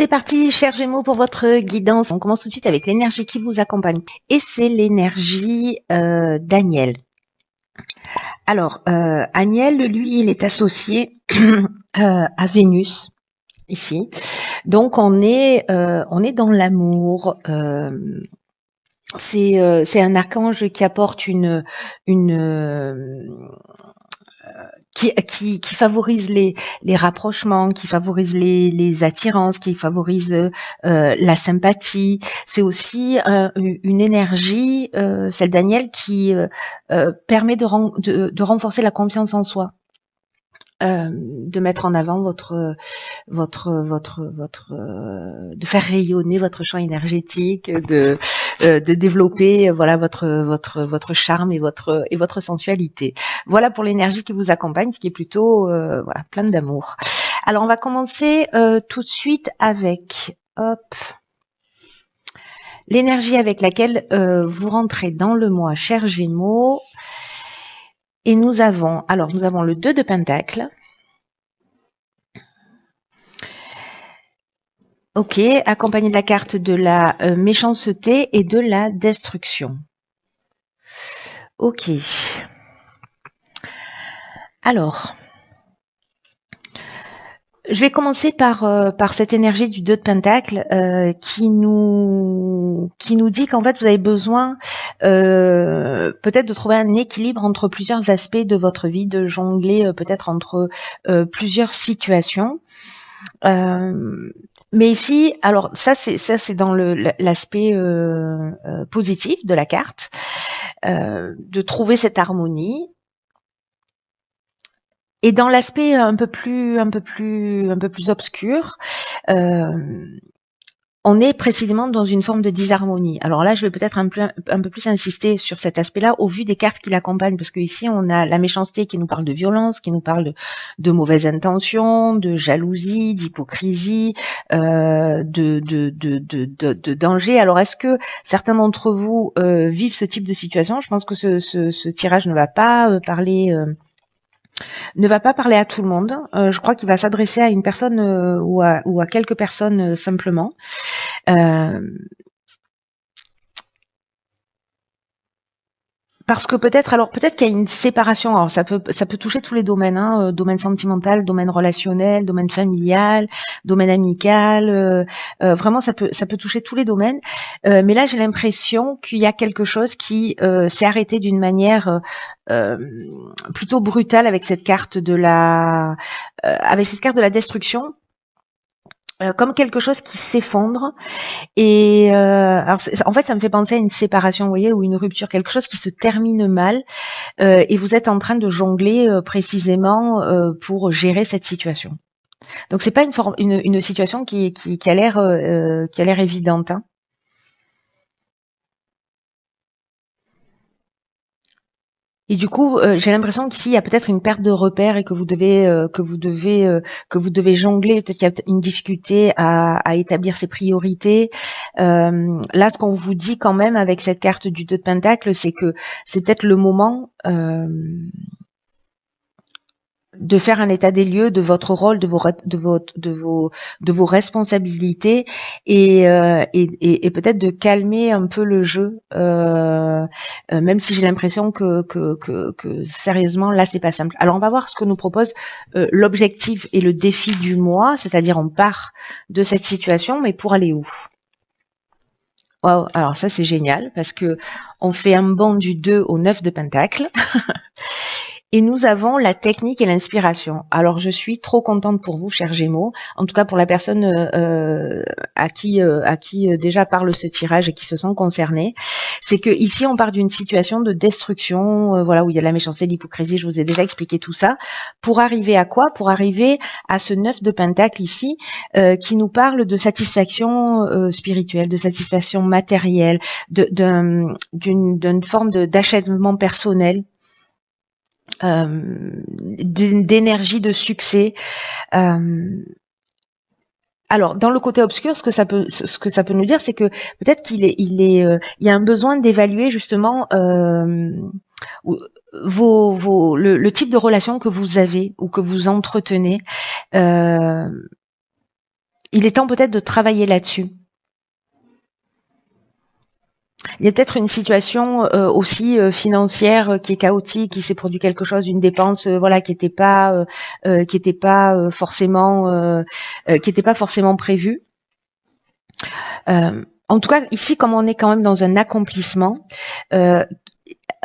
C'est parti, chers Gémeaux, pour votre guidance. On commence tout de suite avec l'énergie qui vous accompagne. Et c'est l'énergie d'Aniel. Alors, Aniel, lui, il est associé à Vénus, ici. Donc, on est dans l'amour. C'est un archange qui apporte qui favorise les rapprochements, qui favorise les attirances, qui favorise la sympathie. C'est aussi une énergie, celle d'Aniel, qui permet de renforcer la confiance en soi. De mettre en avant de faire rayonner votre champ énergétique, de développer voilà votre charme et votre sensualité. Voilà pour l'énergie qui vous accompagne, ce qui est plutôt voilà, plein d'amour. Alors on va commencer tout de suite avec l'énergie avec laquelle vous rentrez dans le mois, chers Gémeaux. Et nous avons le 2 de Pentacle. Ok, accompagné de la carte de la méchanceté et de la destruction. Ok. Alors, je vais commencer par cette énergie du 2 de Pentacle qui nous dit qu'en fait vous avez besoin peut-être de trouver un équilibre entre plusieurs aspects de votre vie, de jongler peut-être entre plusieurs situations. Mais ici, alors ça c'est dans l'aspect positif de la carte, de trouver cette harmonie. Et dans l'aspect un peu plus obscur, on est précisément dans une forme de disharmonie. Alors là, je vais peut-être un peu plus insister sur cet aspect-là au vu des cartes qui l'accompagnent, parce qu'ici, on a la méchanceté qui nous parle de violence, qui nous parle de mauvaises intentions, de jalousie, d'hypocrisie, de danger. Alors, est-ce que certains d'entre vous vivent ce type de situation? Je pense que ce tirage ne va pas parler à tout le monde. Je crois qu'il va s'adresser à une personne ou à quelques personnes simplement. Parce que peut-être qu'il y a une séparation. Alors ça peut toucher tous les domaines, hein, domaine sentimental, domaine relationnel, domaine familial, domaine amical. Vraiment, ça peut toucher tous les domaines. Mais là, j'ai l'impression qu'il y a quelque chose qui s'est arrêté d'une manière plutôt brutale avec cette carte de la destruction. Comme quelque chose qui s'effondre et alors en fait ça me fait penser à une séparation, vous voyez, ou une rupture, quelque chose qui se termine mal et vous êtes en train de jongler précisément pour gérer cette situation. Donc c'est pas une situation qui a l'air évidente, hein. Et du coup, j'ai l'impression qu'ici il y a peut-être une perte de repères et que vous devez jongler. Peut-être qu'il y a une difficulté à établir ses priorités. Là, ce qu'on vous dit quand même avec cette carte du 2 de Pentacle, c'est que c'est peut-être le moment de faire un état des lieux de votre rôle, de vos responsabilités et peut-être de calmer un peu le jeu, même si j'ai l'impression que sérieusement là c'est pas simple. Alors on va voir ce que nous propose l'objectif et le défi du mois, c'est-à-dire on part de cette situation, mais pour aller où? Wow, alors ça c'est génial parce que on fait un bond du 2 au 9 de Pentacle. Et nous avons la technique et l'inspiration. Alors, je suis trop contente pour vous, chers Gémeaux. En tout cas, pour la personne à qui déjà parle ce tirage et qui se sent concernée. C'est que ici, on part d'une situation de destruction, voilà, où il y a de la méchanceté, l'hypocrisie. Je vous ai déjà expliqué tout ça. Pour arriver à quoi? Pour arriver à ce 9 de Pentacle ici, qui nous parle de satisfaction spirituelle, de satisfaction matérielle, d'une forme d'achèvement personnel. D'énergie, de succès. Alors, dans le côté obscur, ce que ça peut nous dire, c'est que peut-être il y a un besoin d'évaluer justement le type de relation que vous avez ou que vous entretenez. il est temps peut-être de travailler là-dessus. Il y a peut-être une situation aussi financière qui est chaotique, qui s'est produit quelque chose, une dépense voilà qui n'était pas forcément prévue. En tout cas, ici, comme on est quand même dans un accomplissement,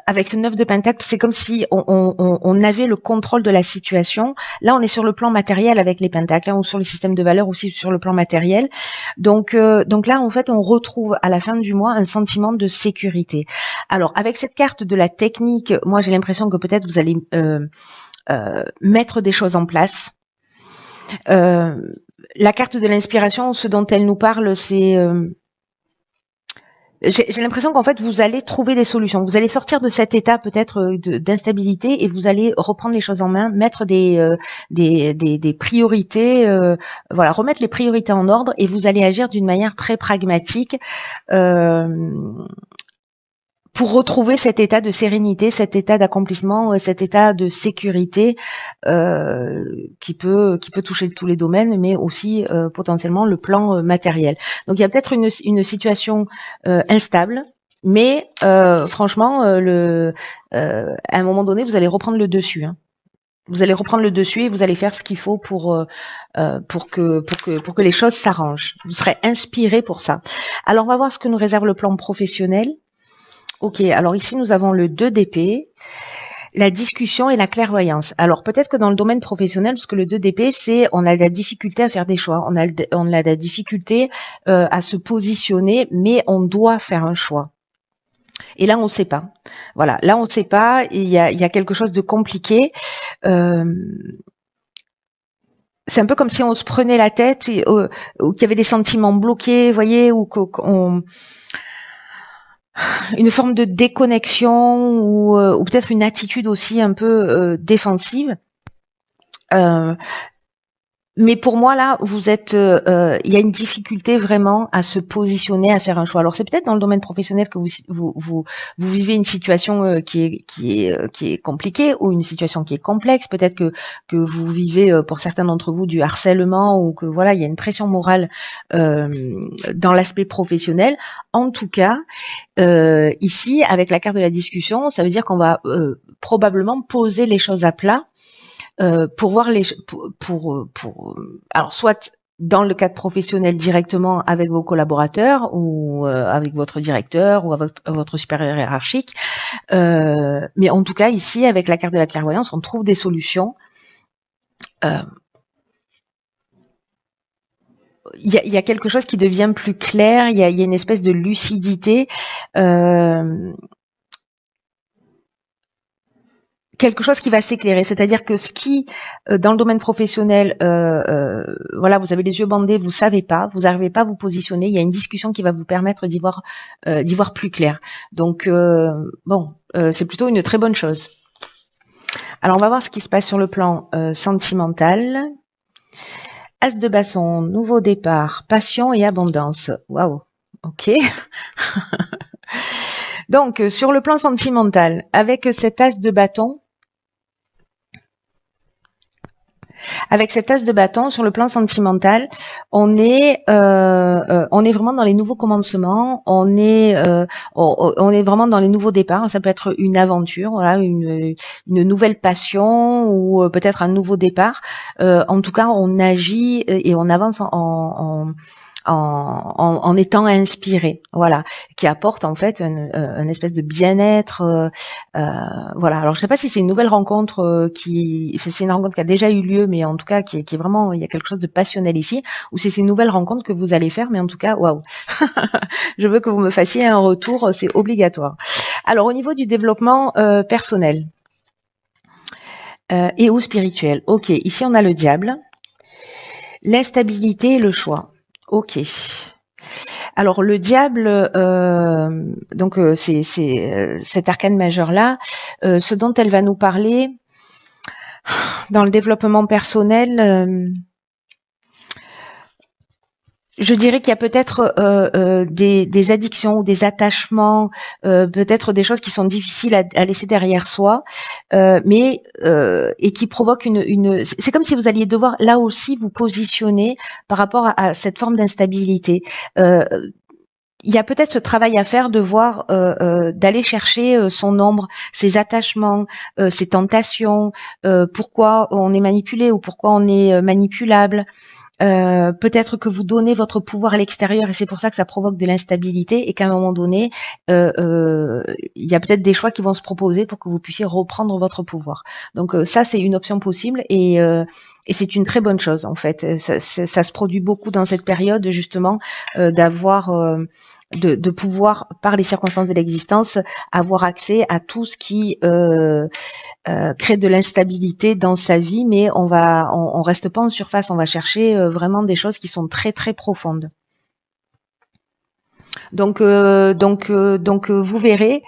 avec ce 9 de Pentacle, c'est comme si on avait le contrôle de la situation. Là, on est sur le plan matériel avec les Pentacles, hein, ou sur le système de valeurs aussi sur le plan matériel. Donc là, en fait, on retrouve à la fin du mois un sentiment de sécurité. Alors, avec cette carte de la technique, moi, j'ai l'impression que peut-être vous allez mettre des choses en place. La carte de l'inspiration, ce dont elle nous parle, c'est j'ai l'impression qu'en fait vous allez trouver des solutions. Vous allez sortir de cet état peut-être d'instabilité et vous allez reprendre les choses en main, mettre des priorités, voilà, remettre les priorités en ordre et vous allez agir d'une manière très pragmatique. Pour retrouver cet état de sérénité, cet état d'accomplissement, cet état de sécurité qui peut toucher tous les domaines, mais aussi potentiellement le plan matériel. Donc il y a peut-être une situation instable, mais franchement, à un moment donné, vous allez reprendre le dessus. Hein. Vous allez reprendre le dessus et vous allez faire ce qu'il faut pour que les choses s'arrangent. Vous serez inspiré pour ça. Alors on va voir ce que nous réserve le plan professionnel. Ok, alors ici nous avons le 2 d'épée, la discussion et la clairvoyance. Alors peut-être que dans le domaine professionnel, parce que le 2 d'épée, c'est on a de la difficulté à faire des choix, on a de la difficulté à se positionner, mais on doit faire un choix. Et là on ne sait pas. Voilà, là on ne sait pas, il y a quelque chose de compliqué. C'est un peu comme si on se prenait la tête, ou qu'il y avait des sentiments bloqués, vous voyez, ou qu'on une forme de déconnexion ou peut-être une attitude aussi un peu défensive. Mais pour moi là, vous êtes, il y a une difficulté vraiment à se positionner, à faire un choix. Alors c'est peut-être dans le domaine professionnel que vous vivez une situation qui est compliquée ou une situation qui est complexe. Peut-être que vous vivez pour certains d'entre vous du harcèlement ou que voilà il y a une pression morale dans l'aspect professionnel. En tout cas, ici avec la carte de la discussion, ça veut dire qu'on va probablement poser les choses à plat. Pour voir alors soit dans le cadre professionnel directement avec vos collaborateurs ou avec votre directeur ou avec votre supérieur hiérarchique, mais en tout cas ici avec la carte de la clairvoyance on trouve des solutions. Il y a quelque chose qui devient plus clair, il y a une espèce de lucidité. Quelque chose qui va s'éclairer, c'est-à-dire que ce qui, dans le domaine professionnel, voilà, vous avez les yeux bandés, vous savez pas, vous n'arrivez pas à vous positionner, il y a une discussion qui va vous permettre d'y voir plus clair. Donc, bon, c'est plutôt une très bonne chose. Alors, on va voir ce qui se passe sur le plan sentimental. As de bâton, nouveau départ, passion et abondance. Waouh, ok. Donc, sur le plan sentimental, avec cet as de bâton, sur le plan sentimental, on est vraiment dans les nouveaux commencements, on est vraiment dans les nouveaux départs. Ça peut être une aventure, voilà, une nouvelle passion ou peut-être un nouveau départ. En tout cas, on agit et on avance en étant inspiré, voilà, qui apporte en fait une espèce de bien-être, voilà. Alors je sais pas si c'est une nouvelle rencontre c'est une rencontre qui a déjà eu lieu, mais en tout cas qui est vraiment, il y a quelque chose de passionnel ici, ou si c'est une nouvelle rencontre que vous allez faire, mais en tout cas, waouh, je veux que vous me fassiez un retour, c'est obligatoire. Alors au niveau du développement personnel et ou spirituel, ok, ici on a le diable, l'instabilité et le choix. Ok. Alors le diable, donc c'est cet arcane majeur là, ce dont elle va nous parler dans le développement personnel. Je dirais qu'il y a peut-être des addictions ou des attachements, peut-être des choses qui sont difficiles à laisser derrière soi, mais et qui provoquent une. C'est comme si vous alliez devoir là aussi vous positionner par rapport à cette forme d'instabilité. Euh, il y a peut-être ce travail à faire de voir, d'aller chercher son ombre, ses attachements, ses tentations, pourquoi on est manipulé ou pourquoi on est manipulable. Peut-être que vous donnez votre pouvoir à l'extérieur et c'est pour ça que ça provoque de l'instabilité et qu'à un moment donné, il y a peut-être des choix qui vont se proposer pour que vous puissiez reprendre votre pouvoir. Donc ça, c'est une option possible et c'est une très bonne chose en fait. Ça se produit beaucoup dans cette période justement d'avoir de pouvoir, par les circonstances de l'existence, avoir accès à tout ce qui crée de l'instabilité dans sa vie, mais on reste pas en surface, on va chercher vraiment des choses qui sont très très profondes. Donc, vous verrez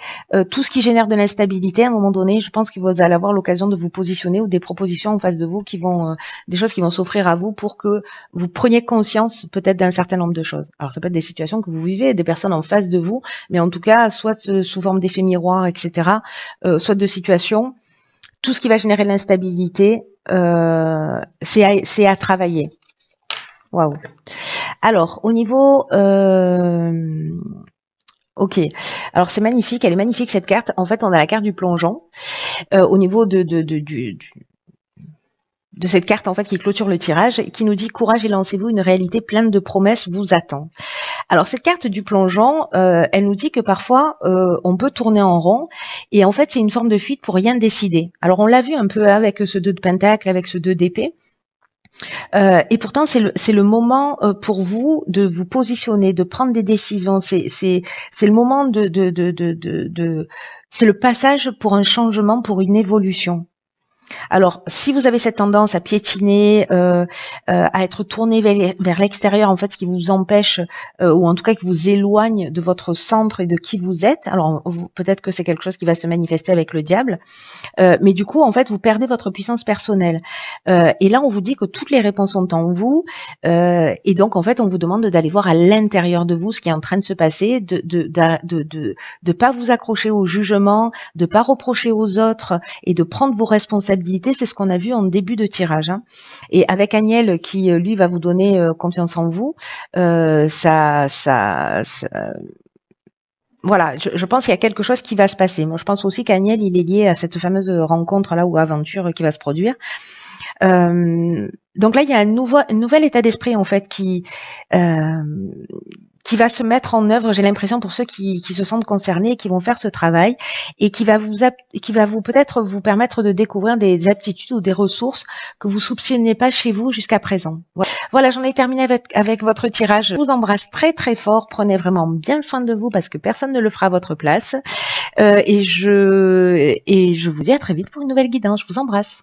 tout ce qui génère de l'instabilité. À un moment donné, je pense que vous allez avoir l'occasion de vous positionner ou des propositions en face de vous qui vont, des choses qui vont s'offrir à vous pour que vous preniez conscience peut-être d'un certain nombre de choses. Alors, ça peut être des situations que vous vivez, des personnes en face de vous, mais en tout cas, soit sous forme d'effets miroirs, etc., soit de situations. Tout ce qui va générer de l'instabilité, c'est à travailler. Waouh. Alors, au niveau, ok. Alors c'est magnifique, elle est magnifique cette carte. En fait, on a la carte du plongeon. Au niveau de cette carte en fait qui clôture le tirage, qui nous dit courage et lancez-vous, une réalité pleine de promesses vous attend. Alors cette carte du plongeon, elle nous dit que parfois on peut tourner en rond et en fait c'est une forme de fuite pour rien décider. Alors on l'a vu un peu avec ce 2 de pentacle, avec ce 2 d'épée. Et pourtant, c'est le moment pour vous de vous positionner, de prendre des décisions. C'est le moment c'est le passage pour un changement, pour une évolution. Alors, si vous avez cette tendance à piétiner, à être tourné vers l'extérieur, en fait, ce qui vous empêche, ou en tout cas qui vous éloigne de votre centre et de qui vous êtes, alors peut-être que c'est quelque chose qui va se manifester avec le diable, mais du coup, en fait, vous perdez votre puissance personnelle. Et là, on vous dit que toutes les réponses sont en vous, et donc, en fait, on vous demande d'aller voir à l'intérieur de vous ce qui est en train de se passer, de pas vous accrocher au jugement, de pas reprocher aux autres et de prendre vos responsabilités. C'est ce qu'on a vu en début de tirage. Hein. Et avec Agnel qui, lui, va vous donner confiance en vous, voilà, je pense qu'il y a quelque chose qui va se passer. Moi, je pense aussi qu'Agnel, il est lié à cette fameuse rencontre là ou aventure qui va se produire. Donc là, il y a un nouvel état d'esprit en fait qui va se mettre en œuvre, j'ai l'impression, pour ceux qui se sentent concernés et qui vont faire ce travail et qui va vous peut-être vous permettre de découvrir des aptitudes ou des ressources que vous soupçonniez pas chez vous jusqu'à présent. Voilà, j'en ai terminé avec votre tirage. Je vous embrasse très très fort. Prenez vraiment bien soin de vous parce que personne ne le fera à votre place. Et je vous dis à très vite pour une nouvelle guidance. Je vous embrasse.